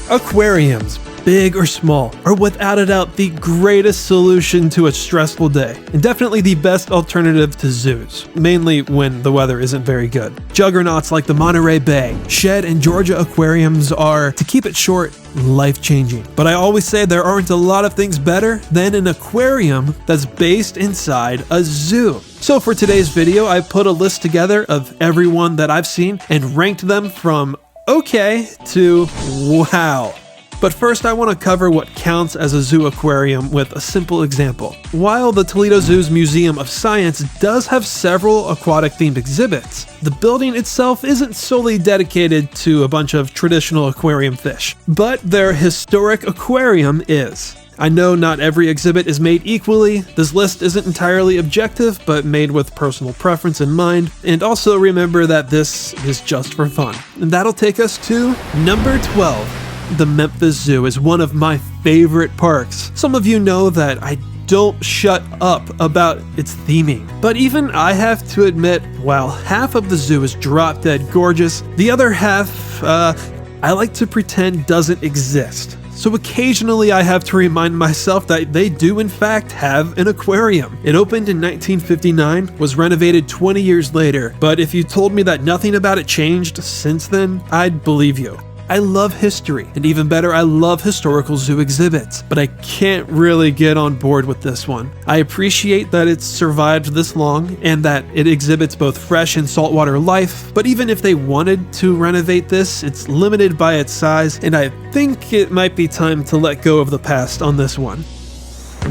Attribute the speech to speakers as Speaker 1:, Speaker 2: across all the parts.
Speaker 1: Aquariums, big or small, are without a doubt the greatest solution to a stressful day, and definitely the best alternative to zoos, mainly when the weather isn't very good. Juggernauts like the Monterey Bay, Shed, and Georgia aquariums are, to keep it short, life-changing. But I always say there aren't a lot of things better than an aquarium that's based inside a zoo. So for today's video, I put a list together of everyone that I've seen and ranked them from okay to wow. But first, I want to cover what counts as a zoo aquarium with a simple example. While the Toledo Zoo's Museum of Science does have several aquatic-themed exhibits, the building itself isn't solely dedicated to a bunch of traditional aquarium fish, but their historic aquarium is. I know not every exhibit is made equally, this list isn't entirely objective, but made with personal preference in mind, and also remember that this is just for fun. And that'll take us to number 12. The Memphis Zoo is one of my favorite parks. Some of you know that I don't shut up about its theming, but even I have to admit, while half of the zoo is drop dead gorgeous, the other half, I like to pretend doesn't exist. So occasionally I have to remind myself that they do in fact have an aquarium. It opened in 1959, was renovated 20 years later, but if you told me that nothing about it changed since then, I'd believe you. I love history, and even better, I love historical zoo exhibits, but I can't really get on board with this one. I appreciate that it's survived this long, and that it exhibits both fresh and saltwater life, but even if they wanted to renovate this, it's limited by its size, and I think it might be time to let go of the past on this one.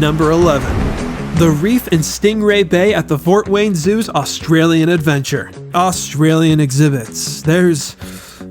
Speaker 1: Number 11. The Reef in Stingray Bay at the Fort Wayne Zoo's Australian Adventure. Australian exhibits.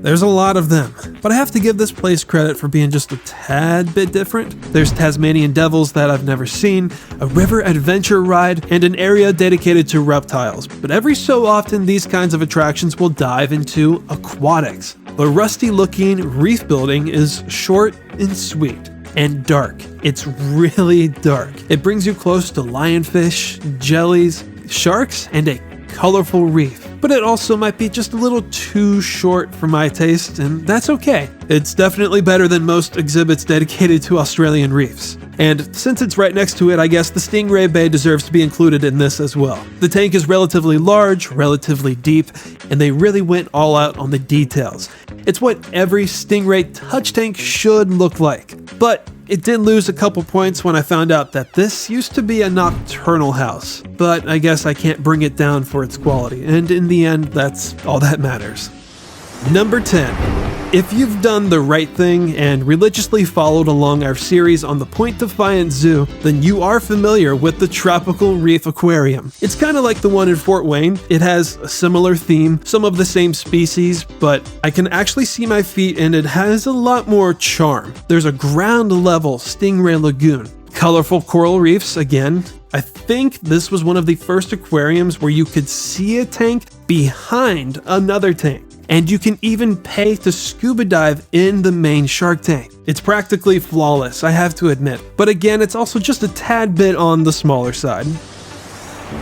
Speaker 1: There's a lot of them, but I have to give this place credit for being just a tad bit different. There's Tasmanian devils that I've never seen, a river adventure ride, and an area dedicated to reptiles. But every so often, these kinds of attractions will dive into aquatics. The rusty-looking reef building is short and sweet. And dark. It's really dark. It brings you close to lionfish, jellies, sharks, and a colorful reef. But it also might be just a little too short for my taste, and that's okay. It's definitely better than most exhibits dedicated to Australian reefs. And since it's right next to it, I guess the Stingray Bay deserves to be included in this as well. The tank is relatively large, relatively deep, and they really went all out on the details. It's what every Stingray touch tank should look like. But it did lose a couple points when I found out that this used to be a nocturnal house. But I guess I can't bring it down for its quality, and in the end, that's all that matters. Number 10. If you've done the right thing and religiously followed along our series on the Point Defiant Zoo, then you are familiar with the Tropical Reef Aquarium. It's kind of like the one in Fort Wayne. It has a similar theme, some of the same species, but I can actually see my feet and it has a lot more charm. There's a ground-level stingray lagoon, colorful coral reefs again. I think this was one of the first aquariums where you could see a tank behind another tank. And you can even pay to scuba dive in the main shark tank. It's practically flawless, I have to admit. But again, it's also just a tad bit on the smaller side.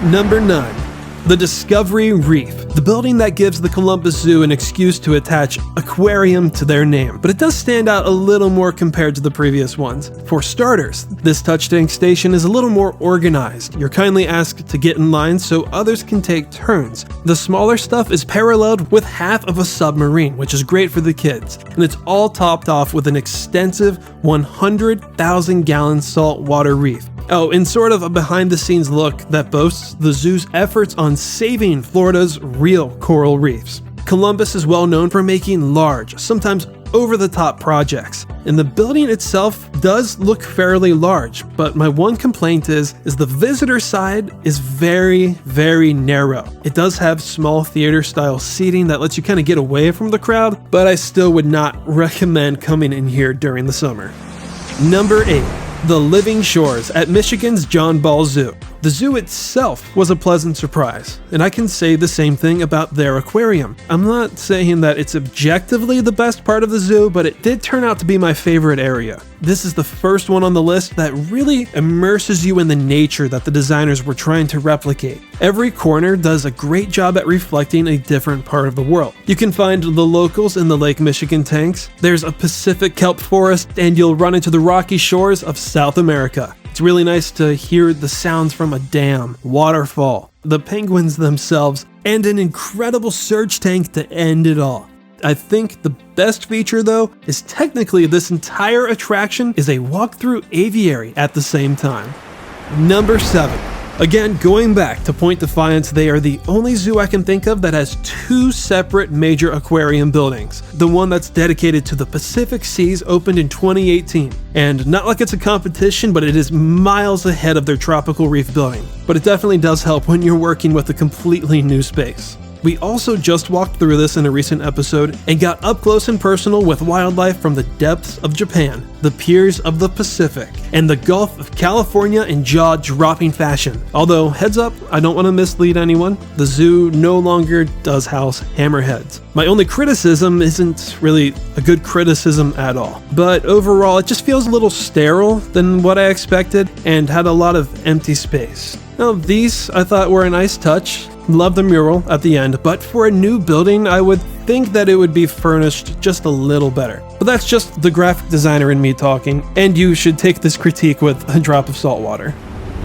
Speaker 1: Number 9. The Discovery Reef, the building that gives the Columbus Zoo an excuse to attach aquarium to their name, but it does stand out a little more compared to the previous ones. For starters, this touch tank station is a little more organized. You're kindly asked to get in line so others can take turns. The smaller stuff is paralleled with half of a submarine, which is great for the kids, and it's all topped off with an extensive 100,000 gallon saltwater reef. Oh, in sort of a behind-the-scenes look that boasts the zoo's efforts on saving Florida's real coral reefs. Columbus is well known for making large, sometimes over-the-top projects, and the building itself does look fairly large, but my one complaint is the visitor side is very, very narrow. It does have small theater-style seating that lets you kind of get away from the crowd, but I still would not recommend coming in here during the summer. Number 8. The Living Shores at Michigan's John Ball Zoo. The zoo itself was a pleasant surprise, and I can say the same thing about their aquarium. I'm not saying that it's objectively the best part of the zoo, but it did turn out to be my favorite area. This is the first one on the list that really immerses you in the nature that the designers were trying to replicate. Every corner does a great job at reflecting a different part of the world. You can find the locals in the Lake Michigan tanks, there's a Pacific kelp forest, and you'll run into the rocky shores of South America. It's really nice to hear the sounds from a dam, waterfall, the penguins themselves, and an incredible surge tank to end it all. I think the best feature though is technically this entire attraction is a walk-through aviary at the same time. Number 7. Again, going back to Point Defiance, they are the only zoo I can think of that has 2 separate major aquarium buildings. The one that's dedicated to the Pacific Seas opened in 2018. And not like it's a competition, but it is miles ahead of their tropical reef building. But it definitely does help when you're working with a completely new space. We also just walked through this in a recent episode and got up close and personal with wildlife from the depths of Japan, the piers of the Pacific, and the Gulf of California in jaw-dropping fashion. Although, heads up, I don't want to mislead anyone, the zoo no longer does house hammerheads. My only criticism isn't really a good criticism at all, but overall it just feels a little sterile than what I expected and had a lot of empty space. Now these I thought were a nice touch. Love the mural at the end, but for a new building, I would think that it would be furnished just a little better. But that's just the graphic designer in me talking, and you should take this critique with a drop of salt water.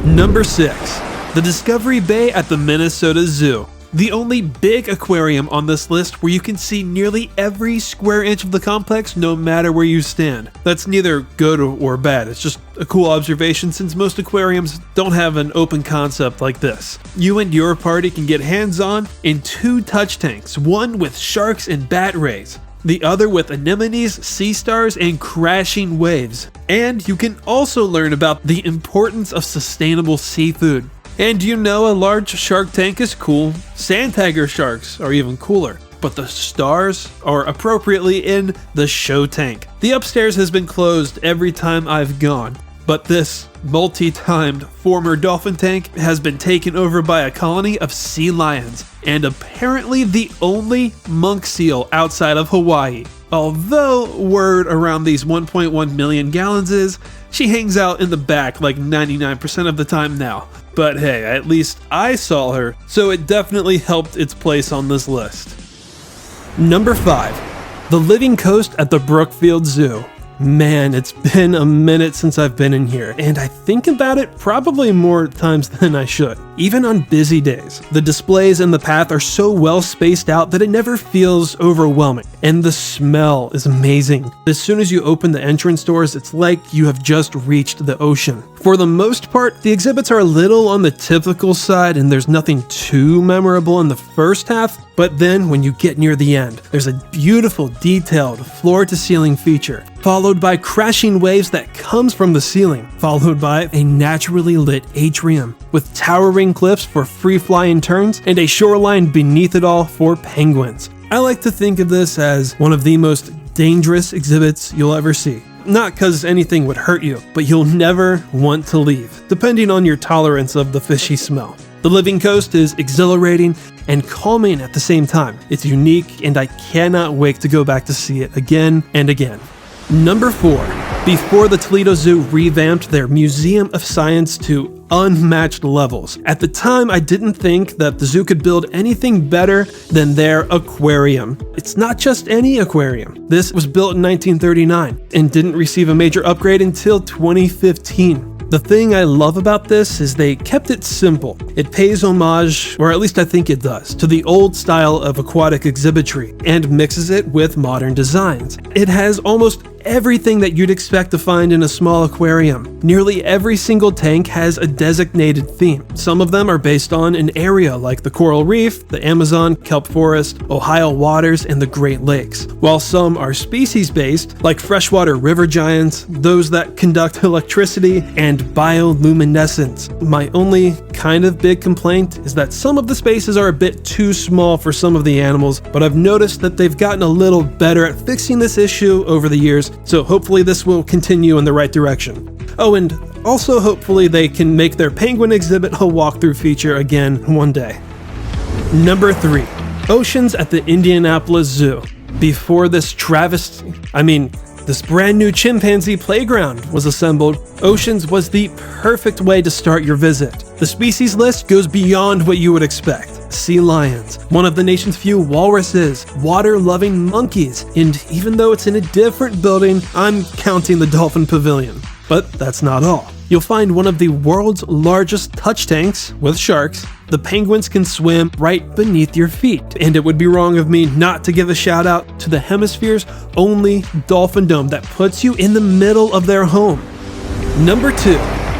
Speaker 1: Number 6. The Discovery Bay at the Minnesota Zoo. The only big aquarium on this list where you can see nearly every square inch of the complex no matter where you stand. That's neither good or bad, it's just a cool observation since most aquariums don't have an open concept like this. You and your party can get hands-on in 2 touch tanks, one with sharks and bat rays, the other with anemones, sea stars, and crashing waves. And you can also learn about the importance of sustainable seafood. And you know a large shark tank is cool, sand tiger sharks are even cooler, but the stars are appropriately in the show tank. The upstairs has been closed every time I've gone, but this multi-timed former dolphin tank has been taken over by a colony of sea lions, and apparently the only monk seal outside of Hawaii. Although word around these 1.1 million gallons is, she hangs out in the back like 99% of the time now. But hey, at least I saw her, so it definitely helped its place on this list. Number 5. The Living Coast at the Brookfield Zoo. Man, it's been a minute since I've been in here, and I think about it probably more times than I should. Even on busy days, the displays and the path are so well spaced out that it never feels overwhelming. And the smell is amazing. As soon as you open the entrance doors, it's like you have just reached the ocean. For the most part, the exhibits are a little on the typical side and there's nothing too memorable in the first half, but then when you get near the end, there's a beautiful, detailed, floor-to-ceiling feature, followed by crashing waves that comes from the ceiling, followed by a naturally lit atrium, with towering cliffs for free-flying turns and a shoreline beneath it all for penguins. I like to think of this as one of the most dangerous exhibits you'll ever see. Not because anything would hurt you, but you'll never want to leave, depending on your tolerance of the fishy smell. The Living Coast is exhilarating and calming at the same time. It's unique and I cannot wait to go back to see it again and again. Number 4. Before the Toledo Zoo revamped their Museum of Science to unmatched levels. At the time, I didn't think that the zoo could build anything better than their aquarium. It's not just any aquarium. This was built in 1939 and didn't receive a major upgrade until 2015. The thing I love about this is they kept it simple. It pays homage, or at least I think it does, to the old style of aquatic exhibitry and mixes it with modern designs. It has almost everything that you'd expect to find in a small aquarium. Nearly every single tank has a designated theme. Some of them are based on an area like the coral reef, the Amazon, kelp forest, Ohio waters, and the Great Lakes, while some are species-based like freshwater river giants, those that conduct electricity, and bioluminescence. My only kind of big complaint is that some of the spaces are a bit too small for some of the animals, but I've noticed that they've gotten a little better at fixing this issue over the years, so hopefully this will continue in the right direction. Oh, and Also, hopefully they can make their penguin exhibit a walkthrough feature again one day. Number 3. Oceans at the Indianapolis Zoo. Before this this brand new chimpanzee playground was assembled, Oceans was the perfect way to start your visit. The species list goes beyond what you would expect. Sea lions, one of the nation's few walruses, water-loving monkeys, and even though it's in a different building, I'm counting the dolphin pavilion. But that's not all. You'll find one of the world's largest touch tanks with sharks. The penguins can swim right beneath your feet. And it would be wrong of me not to give a shout out to the hemisphere's only dolphin dome that puts you in the middle of their home. Number 2.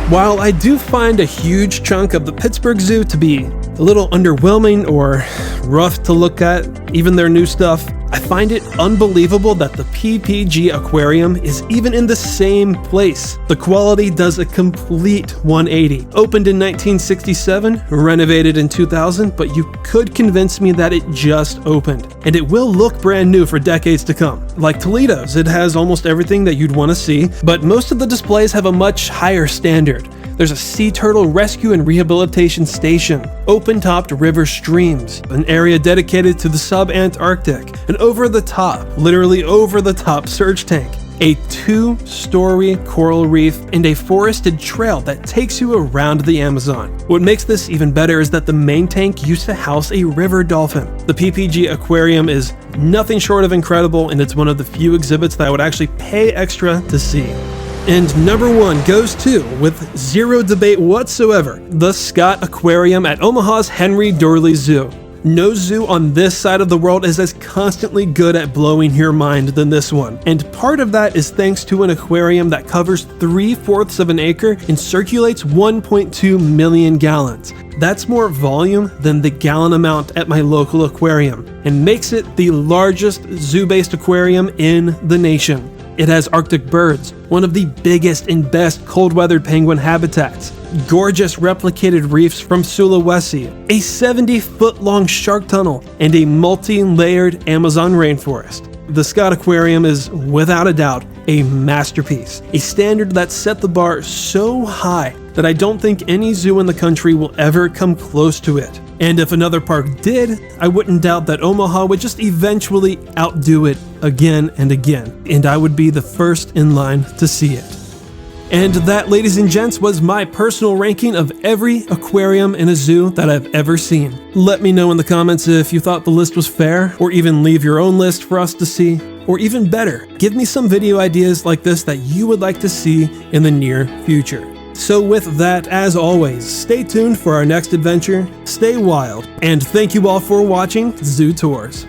Speaker 1: While I do find a huge chunk of the Pittsburgh Zoo to be a little underwhelming or rough to look at, even their new stuff, I find it unbelievable that the PPG Aquarium is even in the same place. The quality does a complete 180. Opened in 1967, renovated in 2000, but you could convince me that it just opened. And it will look brand new for decades to come. Like Toledo's, it has almost everything that you'd want to see, but most of the displays have a much higher standard. There's a sea turtle rescue and rehabilitation station, open-topped river streams, an area dedicated to the sub-Antarctic, an over-the-top, literally over-the-top surge tank, a 2-story coral reef, and a forested trail that takes you around the Amazon. What makes this even better is that the main tank used to house a river dolphin. The PPG Aquarium is nothing short of incredible, and it's one of the few exhibits that I would actually pay extra to see. And number 1 goes to, with zero debate whatsoever, the Scott Aquarium at Omaha's Henry Doorly Zoo. No zoo on this side of the world is as constantly good at blowing your mind than this one. And part of that is thanks to an aquarium that covers 3/4 of an acre and circulates 1.2 million gallons. That's more volume than the gallon amount at my local aquarium, and makes it the largest zoo-based aquarium in the nation. It has Arctic birds, one of the biggest and best cold-weathered penguin habitats, gorgeous replicated reefs from Sulawesi, a 70-foot-long shark tunnel, and a multi-layered Amazon rainforest. The Scott Aquarium is, without a doubt, a masterpiece, a standard that set the bar so high that I don't think any zoo in the country will ever come close to it. And if another park did, I wouldn't doubt that Omaha would just eventually outdo it again and again, and I would be the first in line to see it. And that, ladies and gents, was my personal ranking of every aquarium in a zoo that I've ever seen. Let me know in the comments if you thought the list was fair, or even leave your own list for us to see. Or even better, give me some video ideas like this that you would like to see in the near future. So with that, as always, stay tuned for our next adventure, stay wild, and thank you all for watching Zoo Tours.